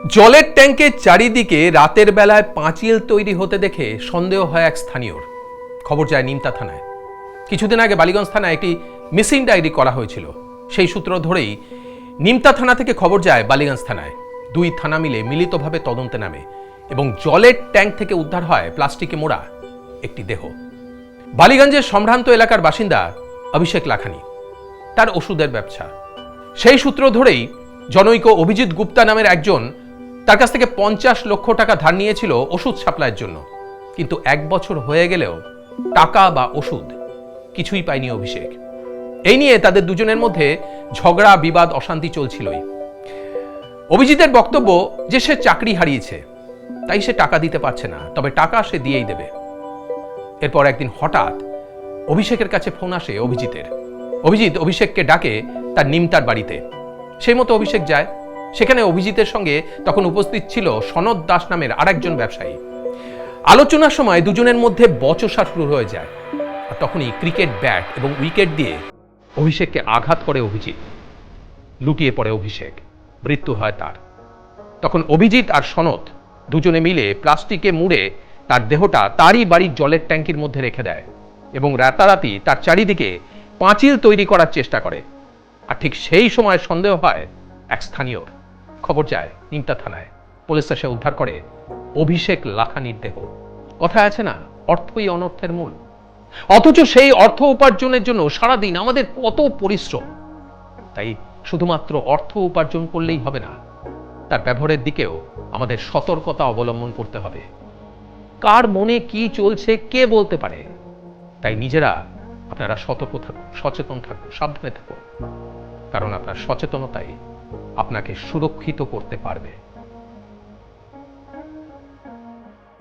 জলের ট্যাঙ্কের চারিদিকে রাতের বেলায় পাঁচিল তৈরি হতে দেখে সন্দেহ হয় এক স্থানীয়র। খবর যায় নিমতা থানায়। কিছুদিন আগে বালিগঞ্জ থানায় একটি মিসিং ডায়েরি করা হয়েছিল। সেই সূত্র ধরেই নিমতা থানা থেকে খবর যায় বালিগঞ্জ থানায়। দুই থানা মিলে মিলিতভাবে তদন্তে নামে এবং জলের ট্যাঙ্ক থেকে উদ্ধার হয় প্লাস্টিকে মোড়া একটি দেহ। বালিগঞ্জের সম্ভ্রান্ত এলাকার বাসিন্দা অভিষেক লাখানি, তার ওষুধের ব্যবসা। সেই সূত্র ধরেই জনৈক অভিজিৎ গুপ্তা নামের একজন তার কাছ থেকে 50 লক্ষ টাকা ধার নিয়েছিল ওষুধ সাপ্লাইয়ের জন্য। কিন্তু 1 বছর হয়ে গেলেও টাকা বা ওষুধ কিছুই পায়নি অভিষেক। এই নিয়ে তাদের দুজনের মধ্যে ঝগড়া, বিবাদ, অশান্তি চলছিলই। অভিজিতের বক্তব্য যে সে চাকরি হারিয়েছে, তাই সে টাকা দিতে পারছে না, তবে টাকা সে দিয়েই দেবে। এরপর একদিন হঠাৎ অভিষেকের কাছে ফোন আসে অভিজিতের। অভিজিৎ অভিষেককে ডাকে তার নিমতার বাড়িতে। সেই মতো অভিষেক যায়। সেখানে অভিজিতের সঙ্গে তখন উপস্থিত ছিল সনদ দাস নামের আরেকজন ব্যবসায়ী। আলোচনার সময় দুজনের মধ্যে বচসা শুরু হয়ে যায়। আর তখনই ক্রিকেট ব্যাট এবং উইকেট দিয়ে অভিষেককে আঘাত করে অভিজিৎ। লুটিয়ে পড়ে অভিষেক, মৃত্যু হয় তার। তখন অভিজিৎ আর সনদ দুজনে মিলে প্লাস্টিকে মুড়ে তার দেহটা তারই বাড়ির জলের ট্যাঙ্কির মধ্যে রেখে দেয় এবং রাতারাতি তার চারিদিকে পাঁচিল তৈরি করার চেষ্টা করে। আর ঠিক সেই সময় সন্দেহ হয় এক স্থানীয়র। খবর যায় নিমতা থানায়। পুলিশ এসে উদ্ধার করে অভিষেক লাখানির দেহ। কথা আছে না, অর্থই অনর্থের মূল। অথচ সেই অর্থ উপার্জনের জন্য সারাদিন আমাদের কত পরিশ্রম। তাই শুধুমাত্র অর্থ উপার্জন করলেই হবে না, তার ব্যবহারের দিকেও আমাদের সতর্কতা অবলম্বন করতে হবে। কার মনে কি চলছে কে বলতে পারে। তাই নিজেরা আপনারা সতর্ক থাকুন, সচেতন থাকুন, সাবধানে থাকুন, কারণ আপনার সচেতনতাই আপনাকে সুরক্ষিত করতে পারবে।